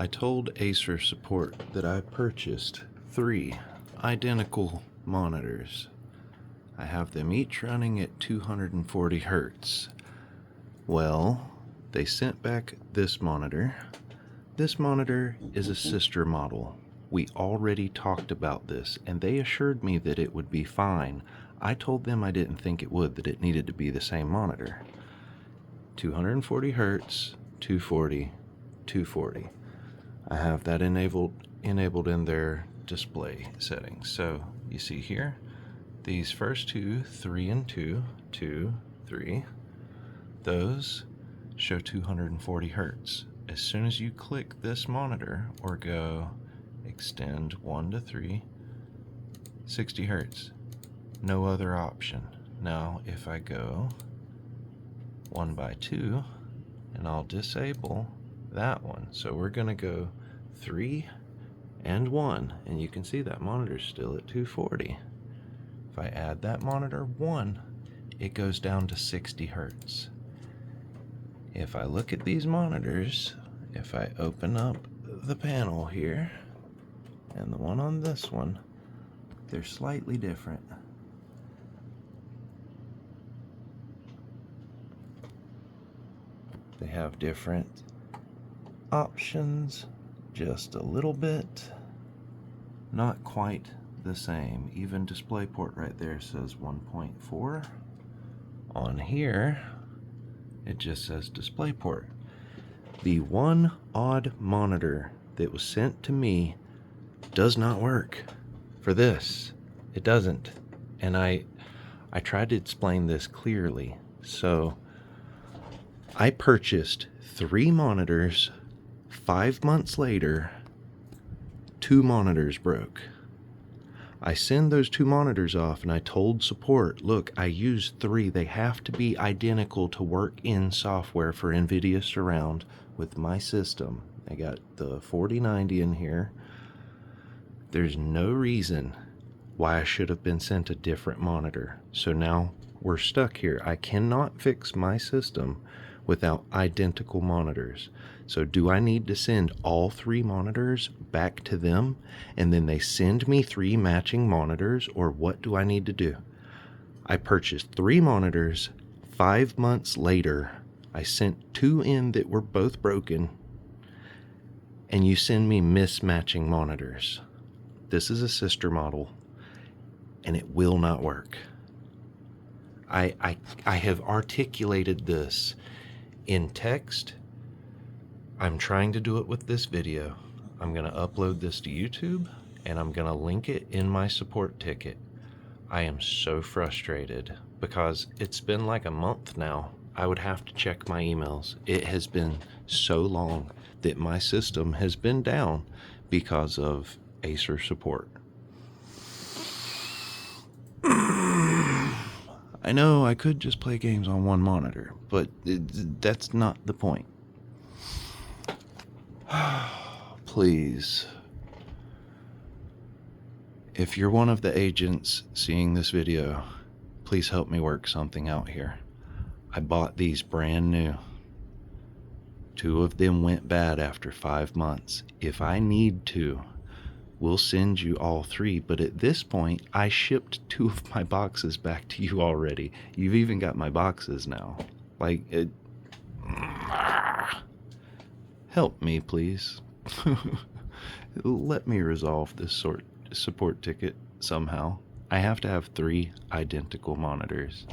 I told Acer support that I purchased 3 identical monitors. I have them each running at 240 Hertz. Well, they sent back this monitor. This monitor is a sister model. We already talked about this, and they assured me that it would be fine. I told them I didn't think it would, that it needed to be the same monitor. 240 Hertz, 240, 240. I have that enabled in their display settings. So you see here, these first two, 3 and 2, 2, 3, those show 240 Hertz. As soon as you click this monitor or go extend 1 to 3, 60 Hertz. No other option. Now if I go 1 by 2, and I'll disable that one. So we're gonna go 3 and 1, and you can see that monitor's still at 240. If I add that monitor 1, it goes down to 60 Hertz. If I look at these monitors, if I open up the panel here, and the one on this one, they're slightly different. They have different options, just a little bit, not quite the same. Even DisplayPort right there says 1.4. On here, it just says DisplayPort. The one odd monitor that was sent to me does not work for this. It doesn't. And I tried to explain this clearly. So I purchased 3 monitors. 5 months later, 2 monitors broke. I send those 2 monitors off, and I told support, look, I used 3. They have to be identical to work in software for NVIDIA Surround with my system. I got the 4090 in here. There's no reason why I should have been sent a different monitor. So now we're stuck here. I cannot fix my system without identical monitors. So do I need to send all 3 monitors back to them, and then they send me 3 matching monitors, or what do I need to do? I purchased 3 monitors. 5 months later, I sent 2 in that were both broken, and you send me mismatching monitors. This is a sister model, and it will not work. I have articulated this in text. I'm trying to do it with this video. I'm going to upload this to YouTube, and I'm going to link it in my support ticket. I am so frustrated because it's been like a month now. I would have to check my emails. It has been so long that my system has been down because of Acer support. I know I could just play games on 1 monitor, but that's not the point. Please, if you're one of the agents seeing this video, please help me work something out here. I bought these brand new. 2 of them went bad after 5 months. If I need to, we'll send you all 3, but at this point, I shipped 2 of my boxes back to you already. You've even got my boxes now. Like, help me, please. Let me resolve this support ticket somehow. I have to have 3 identical monitors.